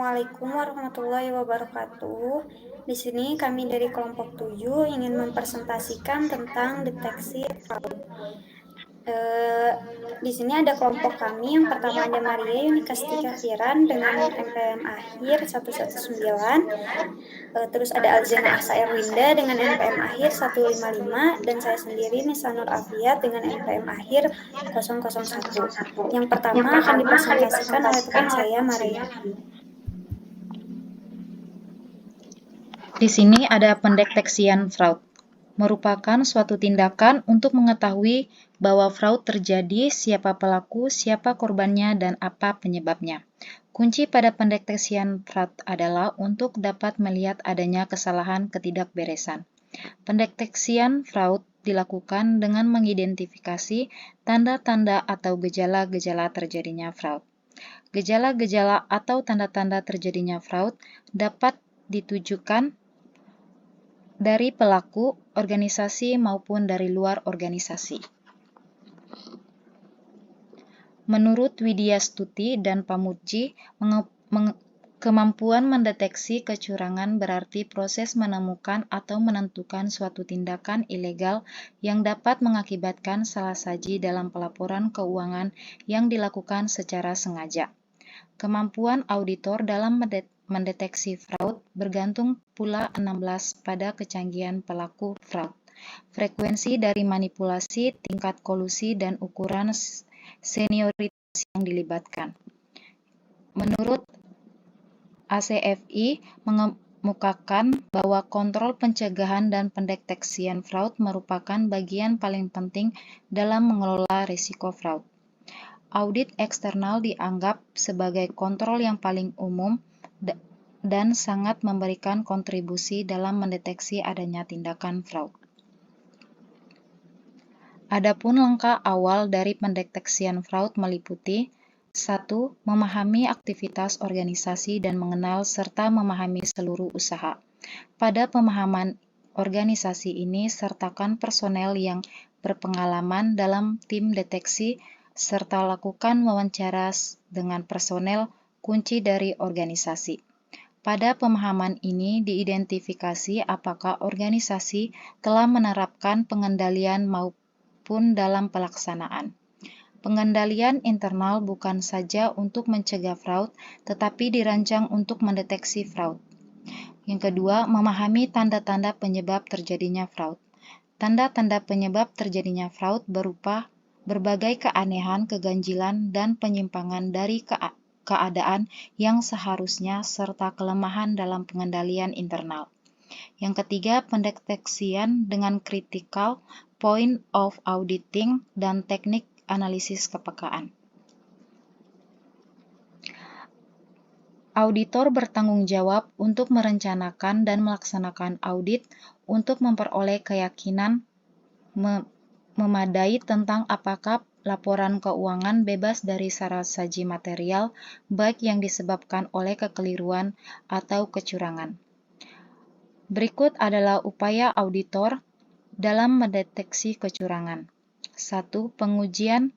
Assalamualaikum warahmatullahi wabarakatuh. Di sini kami dari kelompok 7 ingin mempresentasikan tentang deteksi fraud. Eh, di sini ada kelompok kami. Yang pertama ada Maria Yunikastika Firan dengan NPM akhir 119. Terus ada Alzena Asa Erwinda dengan NPM akhir 155 dan saya sendiri Nisa Nur Afiat dengan NPM akhir 001. Yang pertama akan dipresentasikan oleh teman saya Maria. Di sini ada pendeteksian fraud, merupakan suatu tindakan untuk mengetahui bahwa fraud terjadi, siapa pelaku, siapa korbannya, dan apa penyebabnya. Kunci pada pendeteksian fraud adalah untuk dapat melihat adanya kesalahan ketidakberesan. Pendeteksian fraud dilakukan dengan mengidentifikasi tanda-tanda atau gejala-gejala terjadinya fraud. Gejala-gejala atau tanda-tanda terjadinya fraud dapat ditujukan dari pelaku, organisasi, maupun dari luar organisasi. Menurut Widya Stuti dan Pamudji, kemampuan mendeteksi kecurangan berarti proses menemukan atau menentukan suatu tindakan ilegal yang dapat mengakibatkan salah saji dalam pelaporan keuangan yang dilakukan secara sengaja. Kemampuan auditor dalam mendeteksi fraud bergantung pula 16 pada kecanggihan pelaku fraud, frekuensi dari manipulasi, tingkat kolusi, dan ukuran senioritas yang dilibatkan. Menurut ACFI mengemukakan bahwa kontrol pencegahan dan pendeteksian fraud merupakan bagian paling penting dalam mengelola risiko fraud. Audit eksternal dianggap sebagai kontrol yang paling umum dan sangat memberikan kontribusi dalam mendeteksi adanya tindakan fraud. Adapun langkah awal dari pendeteksian fraud meliputi 1. Memahami aktivitas organisasi dan mengenal serta memahami seluruh usaha. Pada pemahaman organisasi ini, sertakan personel yang berpengalaman dalam tim deteksi serta lakukan wawancara dengan personel kunci dari organisasi. Pada pemahaman ini diidentifikasi apakah organisasi telah menerapkan pengendalian maupun dalam pelaksanaan. Pengendalian internal bukan saja untuk mencegah fraud, tetapi dirancang untuk mendeteksi fraud. Yang kedua, memahami tanda-tanda penyebab terjadinya fraud. Tanda-tanda penyebab terjadinya fraud berupa berbagai keanehan, keganjilan, dan penyimpangan dari keadaan yang seharusnya serta kelemahan dalam pengendalian internal. Yang ketiga, pendeteksian dengan critical point of auditing dan teknik analisis kepekaan. Auditor bertanggung jawab untuk merencanakan dan melaksanakan audit untuk memperoleh keyakinan memadai tentang apakah laporan keuangan bebas dari syarat saji material, baik yang disebabkan oleh kekeliruan atau kecurangan. Berikut adalah upaya auditor dalam mendeteksi kecurangan. 1. Pengujian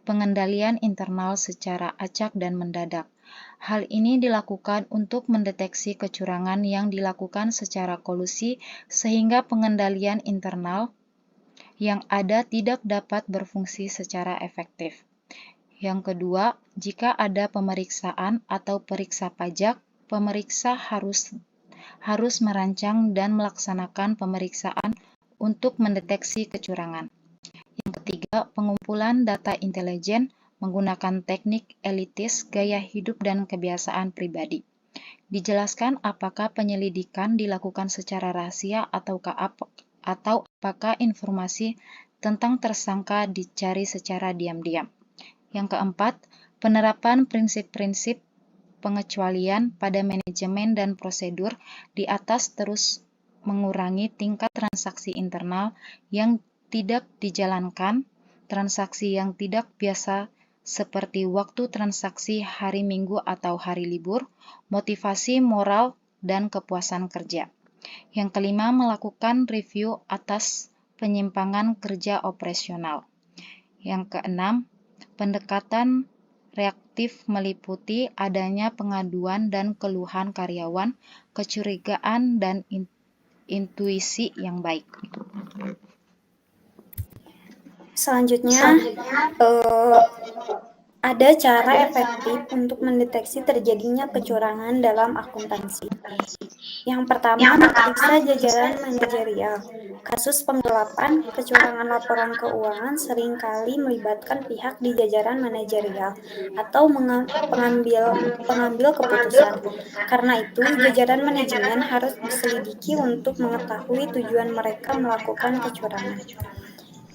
pengendalian internal secara acak dan mendadak. Hal ini dilakukan untuk mendeteksi kecurangan yang dilakukan secara kolusi sehingga pengendalian internal yang ada tidak dapat berfungsi secara efektif. Yang kedua, jika ada pemeriksaan atau periksa pajak, pemeriksa harus merancang dan melaksanakan pemeriksaan untuk mendeteksi kecurangan. Yang ketiga, pengumpulan data intelijen menggunakan teknik elitis, gaya hidup, dan kebiasaan pribadi. Dijelaskan apakah penyelidikan dilakukan secara rahasia atau apakah informasi tentang tersangka dicari secara diam-diam. Yang keempat, penerapan prinsip-prinsip pengecualian pada manajemen dan prosedur di atas terus mengurangi tingkat transaksi internal yang tidak dijalankan, transaksi yang tidak biasa seperti waktu transaksi hari Minggu atau hari libur, motivasi moral, dan kepuasan kerja. Yang kelima, melakukan review atas penyimpangan kerja operasional. Yang keenam, pendekatan reaktif meliputi adanya pengaduan dan keluhan karyawan, kecurigaan, dan intuisi yang baik. Selanjutnya, ada cara efektif untuk mendeteksi terjadinya kecurangan dalam akuntansi. Yang pertama, memeriksa jajaran manajerial. Kasus penggelapan, kecurangan laporan keuangan seringkali melibatkan pihak di jajaran manajerial atau pengambil keputusan. Karena itu, jajaran manajemen harus diselidiki untuk mengetahui tujuan mereka melakukan kecurangan.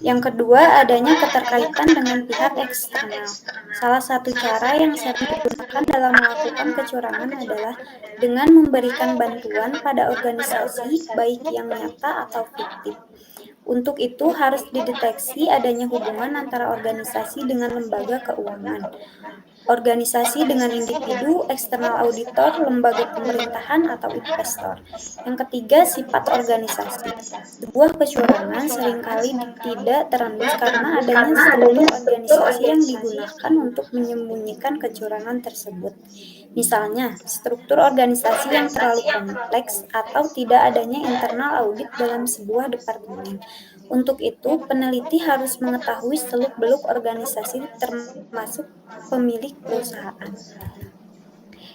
Yang kedua, adanya keterkaitan dengan pihak eksternal. Salah satu cara yang sering digunakan dalam melakukan kecurangan adalah dengan memberikan bantuan pada organisasi, baik yang nyata atau fiktif. Untuk itu harus dideteksi adanya hubungan antara organisasi dengan lembaga keuangan, organisasi dengan individu, eksternal auditor, lembaga pemerintahan, atau investor. Yang ketiga, sifat organisasi. Sebuah kecurangan seringkali tidak terendus karena adanya struktur organisasi yang digunakan untuk menyembunyikan kecurangan tersebut. Misalnya, struktur organisasi yang terlalu kompleks atau tidak adanya internal audit dalam sebuah departemen. Untuk itu, peneliti harus mengetahui seluk-beluk organisasi termasuk pemilik perusahaan.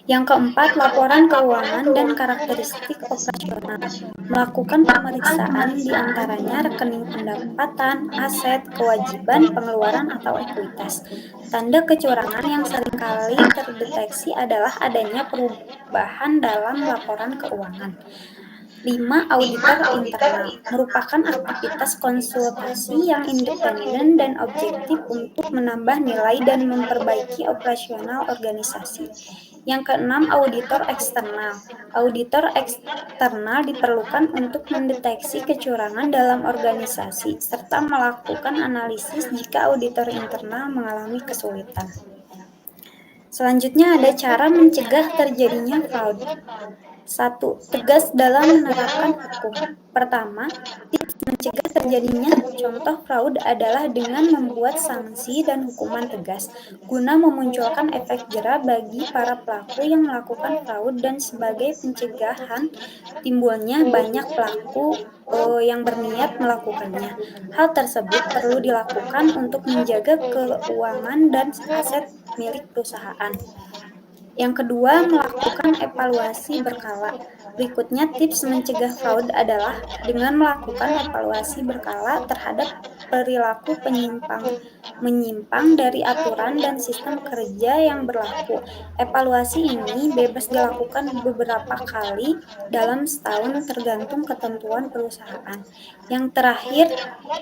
Yang keempat, laporan keuangan dan karakteristik operasional. Melakukan pemeriksaan di antaranya rekening pendapatan, aset, kewajiban, pengeluaran, atau ekuitas. Tanda kecurangan yang seringkali terdeteksi adalah adanya perubahan dalam laporan keuangan. 5. Auditor internal merupakan aktivitas konsultasi yang independen dan objektif untuk menambah nilai dan memperbaiki operasional organisasi. Yang keenam, auditor eksternal. Auditor eksternal diperlukan untuk mendeteksi kecurangan dalam organisasi serta melakukan analisis jika auditor internal mengalami kesulitan. Selanjutnya ada cara mencegah terjadinya fraud. 1. Tegas dalam menerapkan hukum. Pertama, tips mencegah terjadinya contoh fraud adalah dengan membuat sanksi dan hukuman tegas, guna memunculkan efek jera bagi para pelaku yang melakukan fraud dan sebagai pencegahan timbulnya banyak pelaku yang berniat melakukannya. Hal tersebut perlu dilakukan untuk menjaga keuangan dan aset milik perusahaan. Yang kedua, melakukan evaluasi berkala. Berikutnya, tips mencegah fraud adalah dengan melakukan evaluasi berkala terhadap perilaku menyimpang dari aturan dan sistem kerja yang berlaku. Evaluasi ini bebas dilakukan beberapa kali dalam setahun tergantung ketentuan perusahaan. Yang terakhir,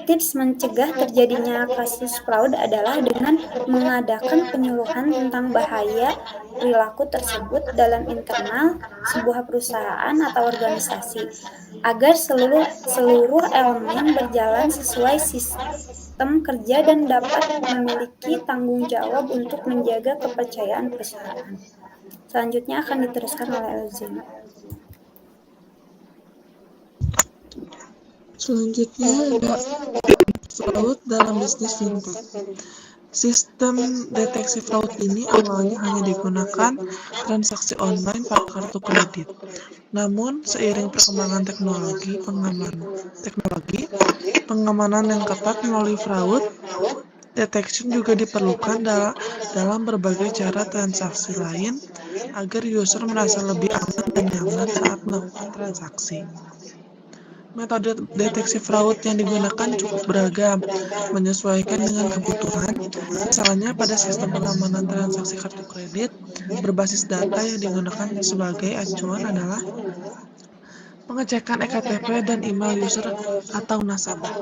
tips mencegah terjadinya kasus fraud adalah dengan mengadakan penyuluhan tentang bahaya perilaku tersebut dalam internal sebuah perusahaan atau organisasi, agar seluruh elemen berjalan sesuai sistem kerja dan dapat memiliki tanggung jawab untuk menjaga kepercayaan perusahaan. Selanjutnya akan diteruskan oleh Elzina. Selanjutnya ada fraud dalam bisnis fintech. Sistem deteksi fraud ini awalnya hanya digunakan transaksi online pada kartu kredit. Namun, seiring perkembangan teknologi pengamanan yang ketat melalui fraud detection juga diperlukan dalam berbagai cara transaksi lain agar user merasa lebih aman dan nyaman saat melakukan transaksi. Metode deteksi fraud yang digunakan cukup beragam, menyesuaikan dengan kebutuhan. Misalnya pada sistem pengamanan transaksi kartu kredit, berbasis data yang digunakan sebagai acuan adalah pengecekan ektp dan email user atau nasabah.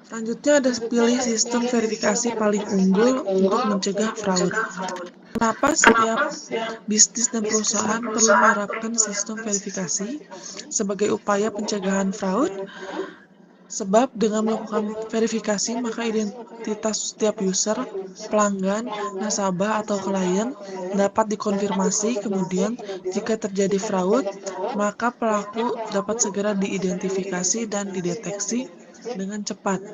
Selanjutnya ada pilih sistem verifikasi paling unggul untuk mencegah fraud. Kenapa setiap bisnis dan perusahaan perlu menerapkan sistem verifikasi sebagai upaya pencegahan fraud? Sebab dengan melakukan verifikasi, maka identitas setiap user, pelanggan, nasabah, atau klien dapat dikonfirmasi. Kemudian, jika terjadi fraud, maka pelaku dapat segera diidentifikasi dan dideteksi dengan cepat.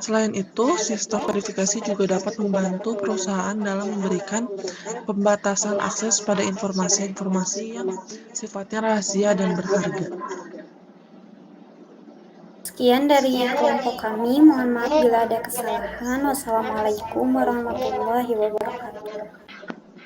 Selain itu, sistem verifikasi juga dapat membantu perusahaan dalam memberikan pembatasan akses pada informasi-informasi yang sifatnya rahasia dan berharga. Sekian dari kelompok kami. Mohon maaf bila ada kesalahan. Wassalamualaikum warahmatullahi wabarakatuh.